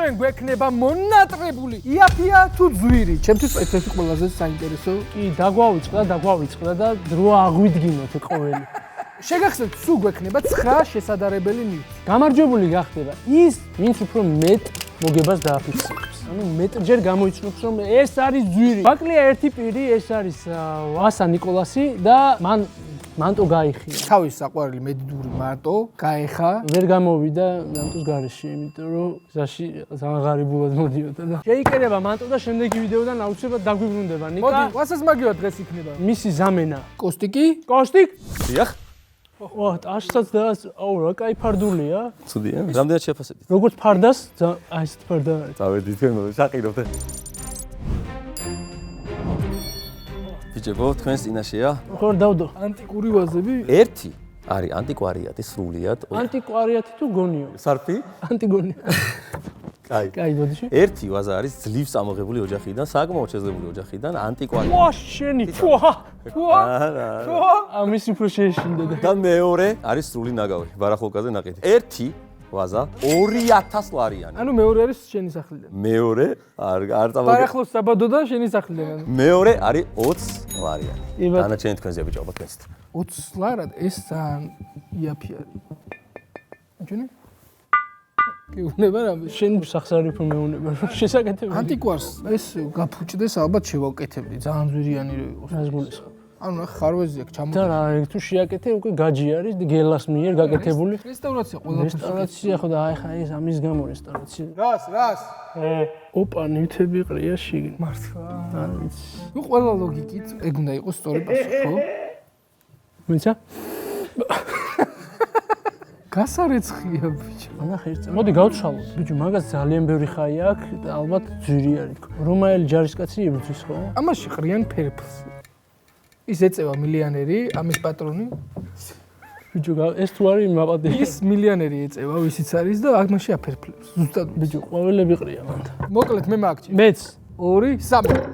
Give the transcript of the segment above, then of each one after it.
ჩვენ გვექნება მონატრებული იაფია თუ ძვირი. ჩემთვის ეს ყველაზე საინტერესო. კი, დაგვავიწყდა და დრო აღვიდგინოთ ყოველი. შეგახსენებთ, სულ გვექნება 9 შესაძლებელი ნივთი. გამარჯვებული გახდება ის, ვინც უფრო მეტ მოგებას დააფიქსირებს. ანუ მეტჯერ გამოიცნობს, რომ ეს არის ძვირი. ბაკლია ერთი პირი, ეს არის ვასა ნიკოლასი და მან მანტო გაიხია. თავის საყვარელი მედიდური მარტო გაეხა. ვერ გამოვიდა მანტოს გარეშე, იმიტომ რომ გზაში ზამაღარიბულად მოდიოდა და შეიკერება მანტო და შემდეგი ვიდეოდან აუცილებლად დაგვიბრუნდება ნიკა. მოდი, ვასაც მაგივა დღეს იქნება. მისი ზამენა. კოსტიკი? კოსტიკ? დიახ. ვა, ტაშსაც და აუ რა კაი ფარდულია. ცუდია. რამდენად შეფასებთ? როგორც ფარდას, აი ეს ფარდა არის. წავედით თქვენ საყიდობთ. ბიჭებო, თქვენს წინაშეა. ხო, დავდო. ანტიკური ვაზები? ერთი არის ანტიკვარიატი სრულიად. ანტიკვარიატი თუ გონიო? სარფი? ანტიგონია. კაი. კაი, ბოდიში. ერთი ვაზა არის ძლივ წამოღებული ოჯახიდან, საკმაოდ შეძლებული ოჯახიდან, ანტიკვარიატი. ვა, შენი, ფუა. არა. ამის უფრო შეეშინდა და და მეორე არის სრული ნაგავი, ბარახოლკაზე ნაყიდი. ერთი ვაზა 2000 ლარიანი. ანუ მეორე არის შენი სახლიდან. მეორე არ წამოგი. ბარახლოს საბადო და შენი სახლიდან. მეორე არის 20 ლარიანი. იბათ. დანარჩენი თქვენზე ბიჭო, თქვენს. 20 ლარად ეს ძალიან იაფი არის. ჩვენი? გეუბნება რა? შენ სახსარი უფრო მეუნება რომ შესაკეთებელი. ანტიკვარს ეს გაფუჭდეს ალბათ შევაკეთებდი. ძალიან ძვირიანი რო იყოს. რას გულისხმობ? ანუ რა ხარვეზი აქვს ჩამო. და რა, თუ შეაკეთე უკვე გაჯი არის გელას მიერ გაკეთებული. რესტავრაცია ყველაფერს. რესტავრაცია ხო და აი ხა ეს ამის გამო რესტავრაცია. რას? ოპა, ნივთები ყრია შიგნით. მართლა. არ ვიცი. ნუ ყველა ლოგიკით ეგ უნდა იყოს სწორი პასუხი, ხო? ვინცა? გასარეცხია ბიჭო. ნახე ერთ. მოდი გავცვალოთ. ბიჭო, მაგას ძალიან ბევრი ხაი აქვს და ალბათ ძვირი არის თქო. რომაელი ჯარისკაცი იბრძვის ხო? ამაში ყრიან ფერფლს. ის ეწევა მილიონერი, ამის პატრონი. ბიჭო, ეს თუ არის მაპატი. ის მილიონერი ეწევა, ვისიც არის და ამაში აფერფლებს. ზუსტად ბიჭო, ყვავილები ყრია მანდა. მოკლედ მე მაგჭი. მეც 2, 3.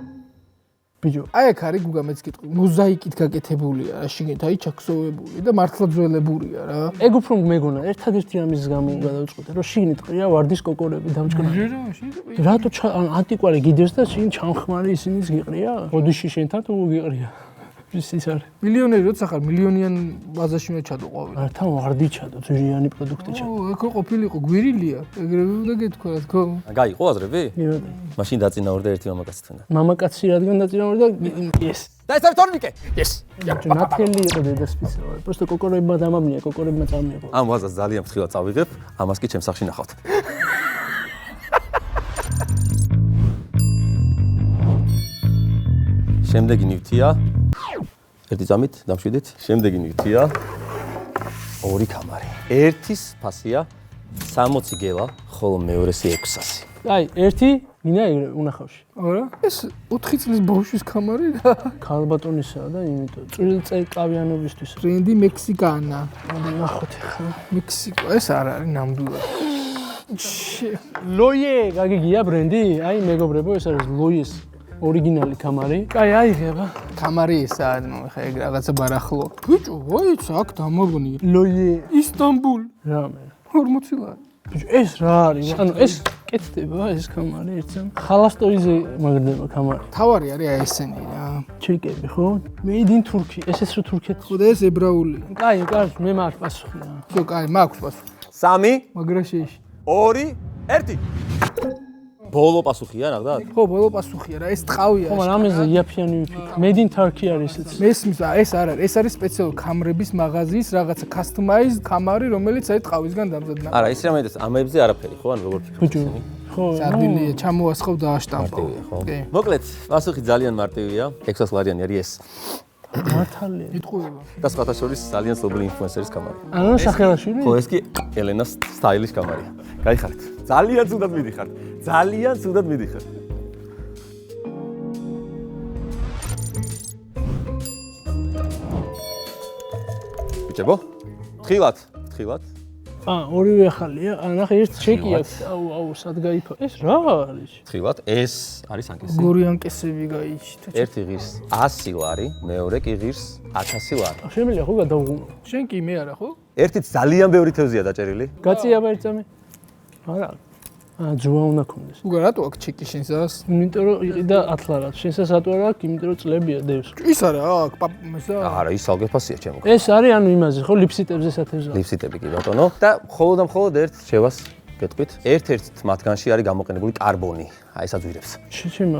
ბიჭო, აი აქ არის გუგა მეც კითხი. მოზაიკით გაკეთებულია რა, შიგნით აი ჩაქსოვებული და მართლა ძველებურია რა. ეგ უფრო მეგონა, ერთადერთი ამის გამო გადავწყვიტე, რომ შიგნით ყრია ვარდის კოკორები დამჭკნარი. რატო ანტიკვარი გიდეს და შიგნით ჩამხმარი ისინიც გიყრია? ოდიში შენთან თუ გიყრია? ის არის. მილიონერი როცა ხარ მილიონიან ბაზაში უნდა ჩადო ყვავილი. არა, თან ვარდი ჩადო, ძვირიანი პროდუქტი ჩადო. ეგ ყოფილიყო გვირილია. ეგრევე უნდა გეთქვა რა თქო. გაიყო აზრები? მიროდა. მაშინ დაწინაურდა ერთი მამაკაცთან. მამაკაცი რადგან დაწინაურდა ეს. და ეს არის თორნიკე. ეს. ნათელი იყო დედასპიცრა. просто კოკორებმა დამამნია, კოკორებმა წამიიღო. ამ ვაზას ძალიან ფრთხილად წავიღებ, ამას კი ჩემს სახლში ნახავთ. შემდეგი ნივთია. ერთი წამით დამშვიდეთ. შემდეგი ნივთია. ორი კამარი. ერთის ფასია 60 გელა, ხოლო მეორესი 600. აი, ერთი მინდა ეგრე უნახავში. არა? ეს 4 წლის ბავშვის კამარი რა. ქალბატონისაა და იმიტომ წელწელკავიანობისთვის. ტრენდი მექსიკანა. მოდი ნახოთ ახლა. მექსიკა ეს არ არის ნამდვილად. ლოიე, გაგიგია ბრენდი? აი, მეგობრებო, ეს არის ლოიეს ორიგინალი კამარი. კაი, აიღება. კამარი ესაა, ნუ ხა ეგ რაღაცა ბარახლო. ბიჭო, ვაიც აქ დამაგონია. ლოიე, ისტანბულ. რა მე? 40 ლარი. ბიჭო, ეს რა არის? ანუ ეს კეთდება ეს კამარი ერთსამ. ხალასტოიზე მაგრდება კამარი. თავარი არის აი ესენი რა. ჩეკები ხო? Made in Turkey. ესეც რო თურქეთში. ხო და ეს ებრაული. კაი, მე მაქვს პასუხი რა. ხო, კაი, მაქვს პასუხი. 3, მაგრა შეიში. 2, 1. ბოლო პასუხია რა და? ხო, ბოლო პასუხია რა, ეს ტყავია. ხო, მაგრამ ამაზე იაფიანი ვიფიქრე. Made in Turkey არის ესეც. მესმის, ეს არ არის, ეს არის სპეციალური კამრების მაღაზიის რაღაცა customized კამარი, რომელიც აი ტყავისგან დამზადდა. არა, ის რამე ეს ამებზე არაფერი ხო, ანუ როგორ ფიქრობ? ბიჭო, ხო, სადილია, ჩამოასხავ და აშტამპო. ხო. მოკლედ, პასუხი ძალიან მარტივია. 600 ლარიანი არის ეს. მართალია. იტყუება. და სხვათა შორის ძალიან ცნობილი ინფლუენსერის კამარი. ანუ სახელაშვილი? ხო, ეს კი ელენას სტაილის კამარია. გაიხარეთ. ძალიან ცუდად მიდიხართ. ძალიან ცუდად მიდიხართ. ბიჭებო, თხილად. ორივე ახალია. ნახე, ერთ ჩეკი აქვს. აუ, სად გაიფა? ეს რა არის? თხილად, ეს არის ანკესი. გორიანკესები გაიჩიტა. ერთი ღირს 100 ლარი, მეორე კი ღირს 1000 ლარი. შემიძლია ხო გადავღუნო? შენ კი მე არა ხო? ერთი ძალიან ბევრი თევზია დაჭერილი. გაწია ერთ წამი? არა. ძუა უნდა კონდეს. უგა რატო აქ ჩეკი შენსას? იმიტომ რომ იყიდა 10 ლარად. შენსას რატო არ აქვს? იმიტომ რომ წლებია დევს. ის არა აქ მესა. არა, ის ალგეფასია ჩემო. ეს არის ანუ იმაზე ხო ლიფსიტებზე სათევზა. ლიფსიტები კი ბატონო და მხოლოდ და მხოლოდ ერთ შევას გეტყვით. ერთ-ერთ მათგანში არის გამოყენებული კარბონი. აი ეს აძვირებს. შეჩემა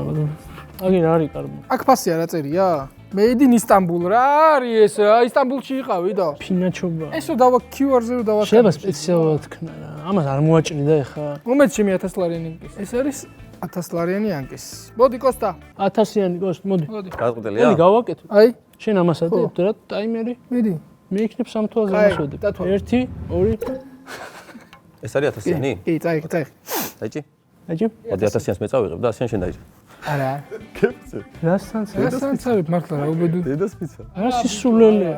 აგი რა არის კარბონი? აქ ფასი არა წერია? Made in Istanbul რა არის ეს? ისტანბულში იყავი და. ფინაჩობა. ესო დავა QR-ზე რომ დავა. შეიძლება სპეციალურად ქნა რა. ამას არ მოაჭრიდა ეხა. მომეც ჩემი 1000 ლარიანი ანკის. ეს არის 1000 ლარიანი ანკის. მოდი კოსტა. 1000-იანი კოსტ, მოდი. გადაწყვეტილია? მოდი გავაკეთო. აი, შენ ამას ატებ რა ტაიმერი? მიდი. მე იქნებ სამთვალზე მოსვედებ. 1 2 ეს არის 1000-იანი? კი, წაიღე. დაიჭი? აჯი? მოდი 1000-იანს მე წავიღებ და 100-იან შენ დაიჭი. არა. კეფცე. რასთან სანცარებ მართლა რა უბედო. დედასპიცა. რა სისულელია.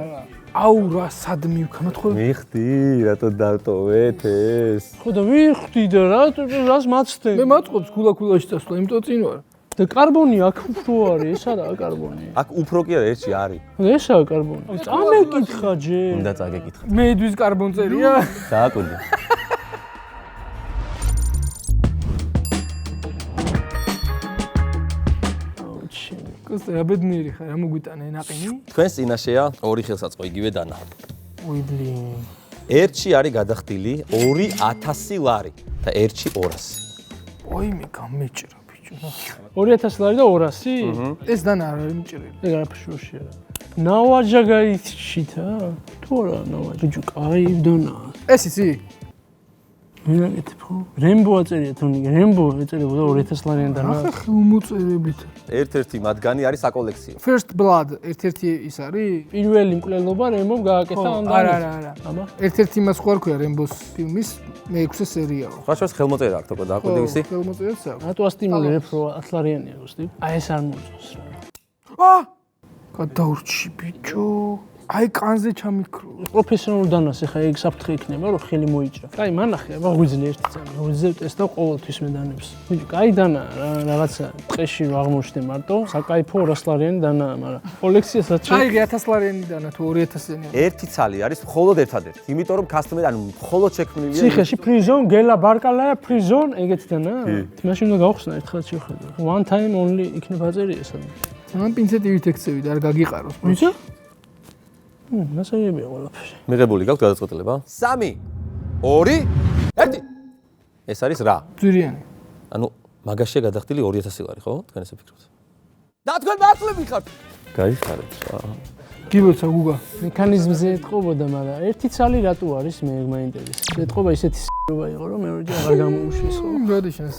აუ რა სად მივქამათხოვე. მიხდი, რატო დავტოვეთ ეს? ხო და ვიხდი და რას მაცდე? მე მაწყობს ქულა-ქულაში წასვლა, იმიტომ წინ ვარ. და კარბონი აქ უფრო არის, ეს არა კარბონი. აქ უფრო კი არა, ერთში არის. ესაა კარბონი. წამეკითხა ჯერ. უნდა წაგეკითხა. მე იდვის კარბონ წერია. დააკვირდი. კოსტა რა ბედნიერი ხარ, რა მოგვიტანე ნაყინი? თქვენს წინაშეა ორი ხელსაწყო იგივე დანა. ой блин. ერთში არის გადახდილი 2000 ლარი და ერთში 200. ой მე გამეჭრა ბიჭო. 2000 ლარი და 200? ეს დანა არ არის მჭრელი. ეგ არაფერში არა. ნავაჯა გაიჩითა? თუ არა ნავაჯა. ბიჭო, კაი დონა. ეს ისი? მიგეკითხ ხო? რემბო აწერია თონი, რემბო ეწერებოდა 2000 ლარიან დანა. ახლა ხელმოწერებით. ერთ-ერთი მათგანი არის საკოლექციო. First Blood, ერთ-ერთი ის არის? პირველი მკვლელობა რემბომ გააკეთა ამ არა. აბა. ერთ-ერთი იმას ხო არ ქვია რემბოს ფილმის მე-6 სერიაო. სხვა შორის ხელმოწერა აქვს თქო დააკვირდი ისი? ხელმოწერაც აქვს. რატო ასტიმულე რეფრო 10 ლარიანია გოსტი? აი ეს არ მოწონს რა. აა! გადაურჩი ბიჭო. აი კანზე ჩამიქრო. პროფესიონალურ დანას ეხა ეგ საფრთხე იქნება რომ ხელი მოიჭრა. კაი მანახე, აბა გვიძლია ერთი წამი. ვიზევ ტესტავ ყოველთვის მე დანებს. ბიჭო, კაი დანა რა რაღაცა ტყეში რა აღმოჩნდა მარტო. საკაიფო 200 ლარიანი დანაა, მაგრამ კოლექციასაც აიღე 1000 ლარიანი დანა თუ 2000-იანი. ერთი ცალი არის მხოლოდ ერთადერთი. იმიტომ რომ კასტომერი ანუ მხოლოდ შექმნილია. ციხეში ფრიზონ, გელა ბარკალაა ფრიზონ, ეგეთი დანა? მაშინ უნდა გავხსნა ერთხელ შევხედო. One time only იქნება აწერია სადმე. მან პინცეტივით ექცევი და არ გაგიყაროს. ვიცი? მასაებია ყველაფერი. მიღებული გაქვს გადაწყვეტილება? 3 2 1 ეს არის რა? ძვირიანი. ანუ მაგაშია გადახდილი 2000 ლარი, ხო? თქვენ ესე ფიქრობთ? და თქვენ მართლები ხართ? გაიხარეთ რა. გიბოცა გუგა. მექანიზმზე ეთყობოდა, მაგრამ ერთი ცალი რატო არის მე მაინტერესებს. ეთყობა ისეთი სრობა იყო, რომ მეორეჯერ აღარ გამოუშვეს ხო? გადიშენს.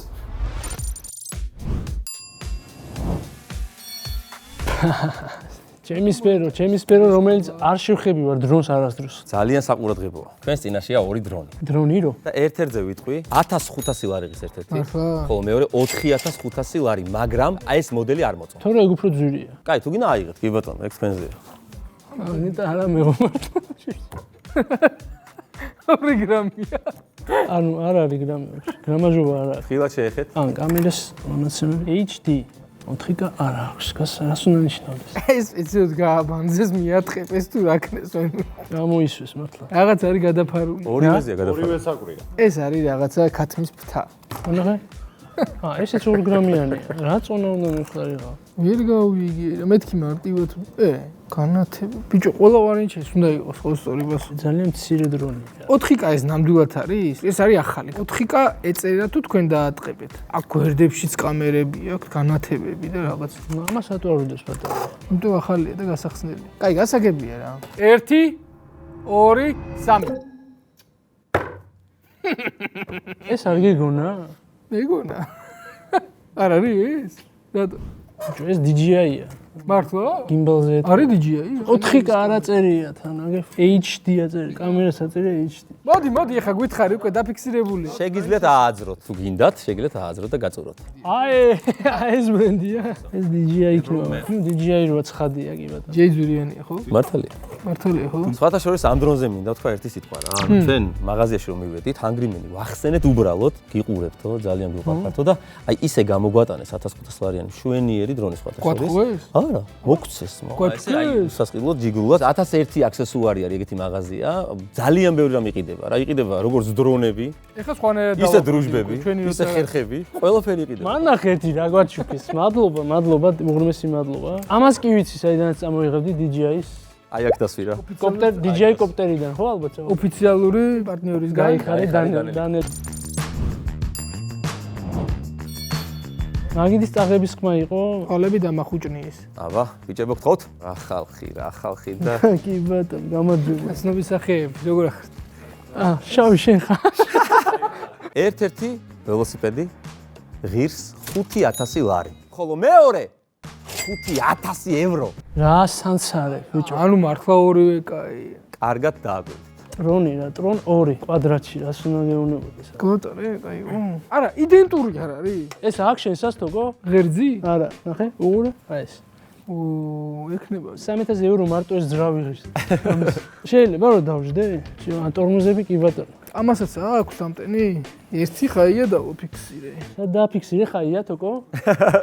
ჩემი სფერო, რომელიც არ შევხები ვარ დრონს არასდროს. ძალიან საყურადღებოა. თქვენს წინაშეა 2 დრონი. დრონი რო? და ერთ-ერთზე ვიტყვი 1500 ლარი ღირს ერთ-ერთი. მართლა? ხოლო მეორე 4500 ლარი, მაგრამ აი ეს მოდელი არ მოწონს. თორე ეგ უფრო ძვირია. კაი, თუ გინდა აიღეთ, კი ბატონო, ეგ თქვენზეა. ნიტა არა მეღმარ. 2 გრამია. ანუ არ არის გრამი. გრამაჟობა არ არის. ხილად შეეხეთ. ან კამერას მონაცემები HD 4K არ აქვს. რას უნდა ნიშნავდეს? ეს სპეციალურად გააბანძეს მიათხეს ეს თუ რაკნეს ვენ. გამოისვეს მართლა. რაღაც არის გადაფარული. ორივეზეა გადაფარული. ორივე საკვირია. ეს არის რაღაცა ქათმის ფთა. მონახე? ესეც 2 გრამიანია. რა წონა უნდა მიხარიღო? ვერ გავიგე რა მეთქი მარტივად. განათება. ბიჭო, ყველა ვარიანტი უნდა იყოს ხო სწორი ბასო. ძალიან მცირე დრონია. 4K ეს ნამდვილად არის? ეს არის ახალი. 4K ეწერა თუ თქვენ დაატყებეთ. აქ გვერდებშიც კამერები აქვს, განათებები და რაღაც. ამას რატო არ ვიდეს პატარა? იმიტომ ახალია და გასახსნელია. კაი, გასაგებია რა. 1 2 3 ეს არ გიგონა? მეგონა. არ არის ეს? რატო? ეს DJI-ია. მართლა? გიმბალზე. არის DJI? 4K არ აწერია თან, აგე HD აწერია, კამერას აწერია HD. მოდი, ეხა გითხარი უკვე დაფიქსირებული. შეგიძლიათ ააძროთ, თუ გინდათ, შეგიძლიათ ააძროთ და გაწუროთ. აი ეს ბრენდია. ეს DJI იქნება. ნუ DJI როა ცხადია კი ბატონო. ჯეი ძვირიანია ხო? მართალია. მართალია ხო? სხვათა შორის ამ დრონზე მინდა თქვა ერთი სიტყვა რა. ანუ ჩვენ მაღაზიაში რომ მივედით, Hungry-Man-ი ვახსენეთ უბრალოდ, გიყურებთო, ძალიან გვიყვარხართო და აი ისე გამოგვატანეს 1500 ლარიანი მშვენიერი დრონი სხვათა შორის. არა, მოგცეს. გვაქვს სასყიდლო ჯიგულად 1001 აქსესუარი არის ეგეთი მაღაზია. ძალიან ბევრი რამ იყიდება. რა იყიდება, როგორც დრონები, ეხლა სხვანაირად ისე დრუჟბები, ისე ხერხები, ყველაფერი იყიდება. მანახ ერთი რა გვაჩუქეს. მადლობა, უღრმესი მადლობა. ამას კი ვიცი, საიდანაც წამოიღებდი DJI-ს. აი აქ დასვირა. კოპტერ DJI კოპტერიდან ხო ალბათ? ოფიციალური პარტნიორის გაიხარე დანელ. მაგიდის წაღების ხმა იყო. ყოლები დამახუჭნიის. აბა, ბიჭებო გთხოვთ? რა ხალხი და კი ბატონო, გამარჯობა. ცნობის სახეები, როგორ ახართ? შავი შენ ხარ. ერთ-ერთი ველოსიპედი ღირს 5000 ლარი. ხოლო მეორე 5000 ევრო. რა სანსარე, ბიჭო. ანუ მართლა ორივე კაი. კარგად დააკვირდით. ტრონი რა, ტრონ 2 კვადრატში რას უნდა გეუბნებოდეს. გლოტარე, კაი. არა, იდენტური არ არის? ეს აქ შენსასტოკო? ღერძი? არა, ნახე, უყურე, აი ეს. ექნება 3000 ევრო მარტო ეს ძრავი ღირს. შეიძლება რომ დავждე? ან ტორმოზები კი ბატონო. ამასაც აქვს სამტენი? ერთი ხაია დავაფიქსირე. და დააფიქსირე ხაია თოკო?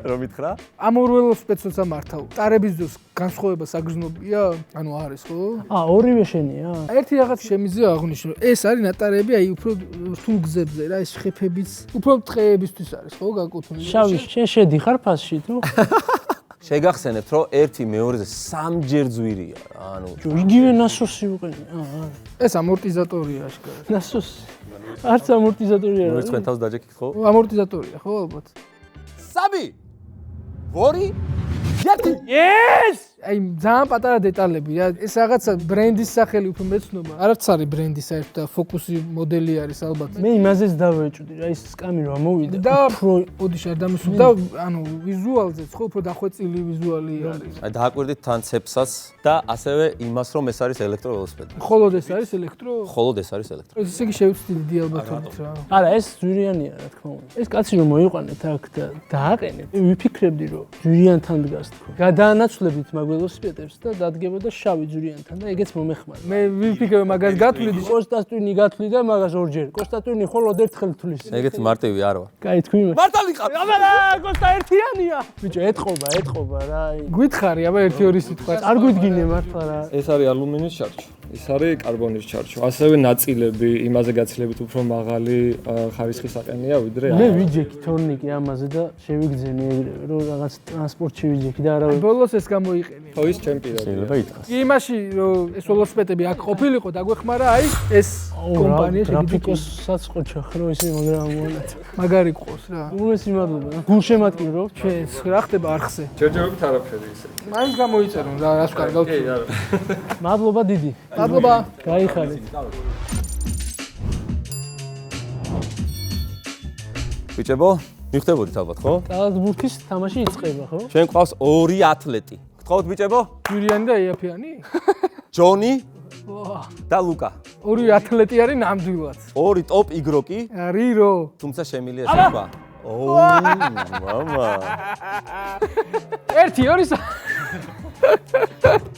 რომ მითხრა? ამ ორ ველოსიპედს ამართავ. ტარების დროს განსხვავება საგრძნობია? ანუ არის ხო? ორივე შენია? ერთი რაღაც შემიძლია აღვნიშნო. ეს არის ნატარები, აი უფრო რთულ გზებზე რა, ეს ხეფებიც, უფრო ტყეებისთვის არის ხო გაკუთვნილი? შავი, შენ შედიხარ ფასში თუ? შეგახსენებთ, რომ ერთი მეორეზე 3ჯერ ძვირია. ანუ იგივე ნასოსი უყენი. ეს ამორტიზატორია აშკარად. ნასოსი. არც ამორტიზატორი არა. მოიწვენ თავს დაჯექით ხო? ამორტიზატორია ხო ალბათ? 3 2 1 ეს! აი ძალიან პატარა დეტალები რა. ეს რაღაცა ბრენდის სახელი უფრო მეცნობა. არც არის ბრენდი საერთოდ და ფოკუსი მოდელი არის ალბათ. მე იმაზეც დავეჭვდი რა, ის სკამი რა მოვიდა. და ოდიშ არ დამისვი და ანუ ვიზუალზეც ხო უფრო დახვეწილი ვიზუალი არის. აი დააკვირდით თან ცეფსაც და ასევე იმას, რომ ეს არის ელექტროველოსიპედი. ხოლოდ ეს არის ელექტრო? ხოლოდ ეს არის ელექტრო. ესე იგი შევცდილი ალბათობით რა. არა, ეს ძვირიანია რა თქმა უნდა. ეს კაცი რომ მოიყვანეთ აქ და დააყენეთ, ვიფიქრებდი რომ ძვირიანთან დგას თქო. გადაანაცვლებდით მაგ ველოსიპედებს და დადგებოდა შავი ძვირიანთან და ეგეც მომეხმარა. მე ვიფიქრე მაგას გათვლიდი. კონსტანტინი გათვლიდა მაგას ორჯერ. კონსტანტინი ხოლოდ ერთხელ თვლის. ეგეთი მარტივი არ ვარ. კაი თქვი მე. მართალი ხარ? აბა კონსტა ერთიანია. ბიჭო ეთყობა რა. გითხარი, აბა 1-2 სიტყვა. არ გვიდგინე მართლა რა. ეს არის ალუმინის ჩარჩო. ეს არის კარბონის ჩარჩო. ასევე ნაწილები იმაზე გაცილებით უფრო მაღალი ხარისხის აყენია ვიდრე მე ვიჯექი თორნიკი ამაზე და შევიგძენე ეგრევე რომ რაღაც ტრანსპორტში ვიჯექი და არა ბოლოს ეს გამოიყენე. ხო ის ჩემპიონი. შეიძლება ითქვას. იმაში რომ ეს ველოსიპედები აქ ყოფილიყო დაგვეხმარა აი ეს კომპანია გრაფიკოსაც ყოჩახ რომ ისე მაგრამ მოანაც. მაგარი ყავს რა. უმეტესი მადლობა. გულშემატკივრობ ჩვენს რა ხდება არხზე. ჯერჯერობით არაფერი ისე. მაინც გამოიწერონ რა რას კარგავთ. კი არა. მადლობა დიდი. მადლობა. გაიხარეთ. ბიჭებო, მიხდებოდით ალბათ, ხო? კალათბურთის თამაში იწყება, ხო? ჩვენ გვყავს ორი ათლეტი. გთხოვთ ბიჭებო? ჯურიანი და იაფიანი? ჯონი და ლუკა. ორი ათლეტი არის ნამდვილად. ორი ტოპ იგროკი, რივო. თუმცა შემილია შეხვა. მამა. 1-2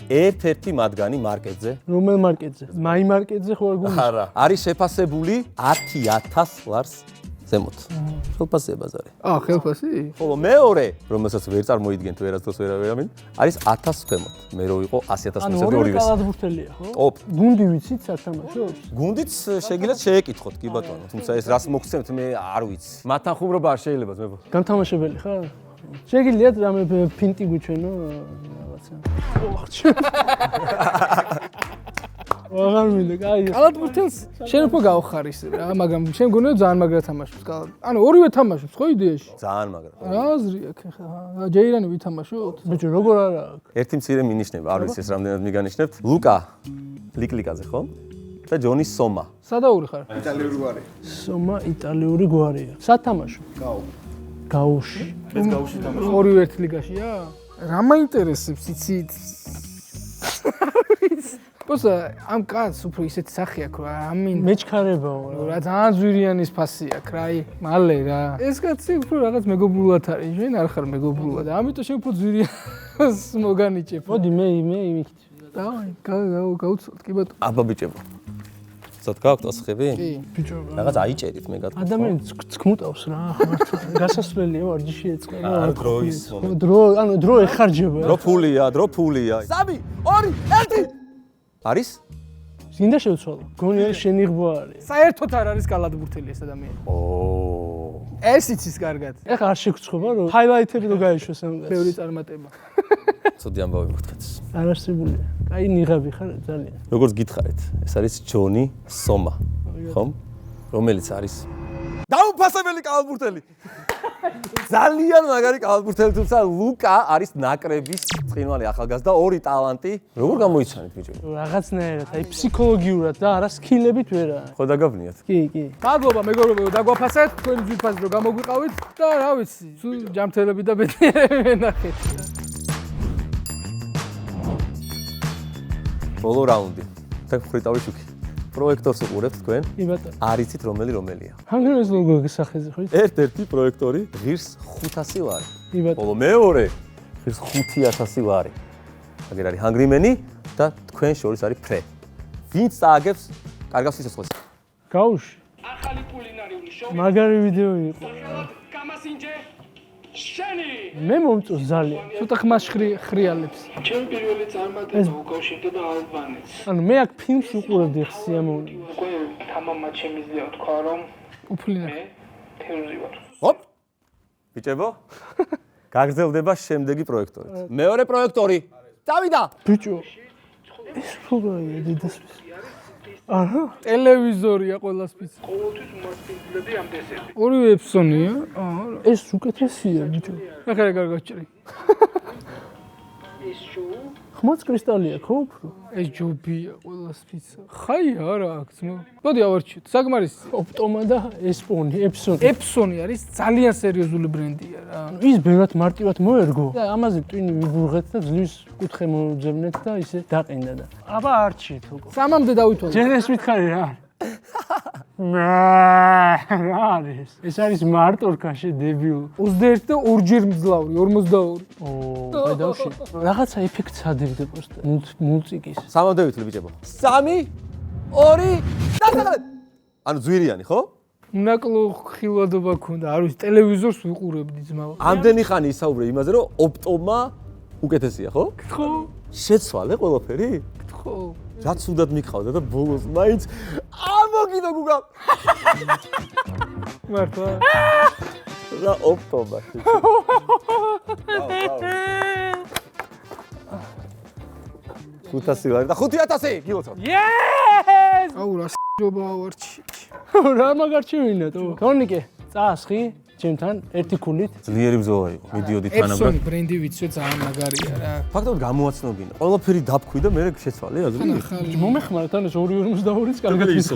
ერთ-ერთი მათგანი მარკეტზე. რომელ მარკეტზე? მაი მარკეტზე ხო არ გულს? არა, არის შეფასებული 10000 ლარს ზემოთ. ხელფასია ბაზარი. ხელფასი? ხოლო მეორე, რომელსაც ვერ წარმოიდგენთ ვერასდროს ვერავინ, არის 1000 ქვემოთ. მე რო იყო 100000 ანუ მისები ორივე ორივეს. კალათბურთელია, ხო? ტოპ. გუნდი ვიცით სათამაშოს? გუნდიც შეგიძლიათ შეეკითხოთ, კი ბატონო, თუმცა ეს რას მოგცემთ მე არ ვიცი. მათთან ხუმრობა არ შეიძლება ძმებო. გამთამაშებელი ხარ? შეგიძლიათ რამე ფინტი გვიჩვენო რაღაცა. აღარ მინდა, კაი. კალათბურთელს შენ უფრო გავხარის რა, მაგრამ შენ გონია ძალიან მაგრა თამაშობს კალათბურთს. ანუ ორივე თამაშობს ხო იდეაში? ძალიან მაგრა. რა აზრი აქვს ხა? ჯეირანი ვითამაშოთ? ბიჭო, როგორ არა აქვს? ერთი მცირე მინიშნება, არ ვიცი ეს რამდენად მიგანიშნებთ. ლუკა ლიკლიკაზე ხო? და ჯონი სომა. სადაური ხარ? სომა იტალიური გვარია. სათამაშო? გაუში. ეს გაუში თამაშობს. ორივე ერთ ლიგაშია? რა მაინტერესებს იცით? პოსა ამ კაცს უფრო ისეთი სახე აქვს რა, ამინდა. მეჩქარებაო რა. რა ძალიან ძვირიანის ფასი აქვს რა, აი, მალე რა. ეს კაცი უფრო რაღაც მეგობრულად არის, შენ არ ხარ მეგობრულად. ამიტომ შენ უფრო ძვირიანს მოგანიჭებ. მოდი მე იმიქით. დავაი, გავუცოთ კი ბატონო. აბა ბიჭებო. ცოტა გაქვთ ასხები? კი. ბიჭო, რაღაც აიჭერით მე გატყვი. ადამიანი ცქმუტავს რა, მართლა. გასასვლელია ვარჯიში ეწყება. დროის მომენტი. დრო ეხარჯება. დრო ფულია. 3, 2, 1. არის? გინდა შევცვალო. გონი არის შენი ღბვა არის. საერთოდ არ არის კალათბურთელი ეს ადამიანი. ეს იცის კარგად. ეხლა არ შეგწხოვა რომ ჰაილაითები რო გაიშვას ამ კაცს. ბევრი წარმატება. ცუდი ამბავი მოხდეთ. არ არსებულია. კაი ნიღაბი ხარ ძალიან. როგორც გითხარით, ეს არის ჯონი სომა. ხომ? რომელიც არის დაუფასებელი კალათბურთელი. ძალიან მაგარი კალათბურთელი, თუმცა ლუკა არის ნაკრების ცხინვალი ახალგაზრდა, ორი ტალანტი. როგორ გამოიცანით ბიჭო? რაღაცნაირად, აი ფსიქოლოგიურად და არა სკილებით ვერა. ხო დაგავნიათ? კი, კი. მადლობა მეგობრებო, დაგვაფასეთ, თქვენი ძვირფასი რომ გამოგვიყავით და რა ვიცი, სულ ჯამთელები და ბედნიერები ვენახეთ. ბოლო რაუნდი. თქ ხრიტავი შუქი. პროექტორს უყურებთ თქვენ? კი ბატონო. არ იცით რომელია? ჰანგრიუს ლოგოს სახეზე ხო? ერთ-ერთი პროექტორი ღირს 500 ლარი. კი ბატონო. ბოლო მეორე ღირს 5000 ლარი. აგერ არის ჰანგრიმენი და თქვენ შორის არის ფრე. ვინც წააგებს კარგავს სიცოცხლეს? გაუში. ახალი კულინარიული შოუ მაგარი ვიდეო იყო. გამასინჯე შენი მე მომწონს ძალიან. ცოტა ხმას ხრიალებს. ჩემი პირველი წარმატება უკავშირდება ალბანეთს ანუ მე აქ ფილმს უყურებდი სიამოვნებით. უკვე თამამად შემიძლია თქვა რომ უფლინა. მე თერორი ვარ ჰოპ! ბიჭებო, გაგრძელდება შემდეგი პროექტორით. მეორე პროექტორი. წავიდა. ბიჭო. ეს როგორია დედასთვის? აჰა. ტელევიზორია ყველას ფიცი. ყოველთვის უმასპინძლები ამ დესერტს ორივე ეპსონია. ეს უკეთესია ბიჭო. ახლა რა გაჩერი. ეს შოუ ხმაც კრისტალია ხო უფრო? ეს ჯობია ყველას ფიცა. ხაი არა აქ ძმა. მოდი ავარჩიოთ. საკმარისი. ოპტომა და ესპონი, ეპსონი. ეპსონი არის ძალიან სერიოზული ბრენდია რა. ის ბევრად მარტივად მოერგო და ამაზე ტვინი ვიბურღეთ და ძლივს კუთხე მოვძებნეთ და ისე დაყინდა და აბა არჩიეთ უკვე. სამამდე დავითვალე. ჯერ ეს მითხარი რა რა არის? ეს არის მარტორკაში დებილ. 21 და ორჯერ მძლავრი, 42. აი დავში. რაღაცა ეფექტს ადებდა просто მულტიკის. სამამდე ვითვლი ბიჭებო. 3, 2, დასაღალეთ. ანუ ძვირიანი, ხო? უნაკლო ხილვადობა ქონდა, არ ვიცი, ტელევიზორს ვიყურებდი ძმა. ამდენი ხანი ისაუბრე იმაზე, რომ ოპტომა უკეთესია, ხო? ხო? შეცვალე ყველაფერი? ხო. რაც უდად მიყავდა და ბოლოს მაინც ამოგიდო გუგა. მართლა. რა ოპტომა. ხუთასი ლარი და 5000 გილოცავ. Yes! აუ რა ჯობა ავარჩი. რა მაგარჩევინა თუ? თორნიკე, წაასხი ჩემთან ერთი ქულით. ძლიერი ბრძოლა იყო. მიდიოდი თანაბრად. ეპსონი ბრენდი ვიციო ძალიან მაგარია რა. ფაქტობრივად გამოაცნობინა. ყველაფერი დაფქვი და მე შეცვალე აზრი. ახალი მომეხმარეთ ან ეს 2.42-ს კარგად ისო.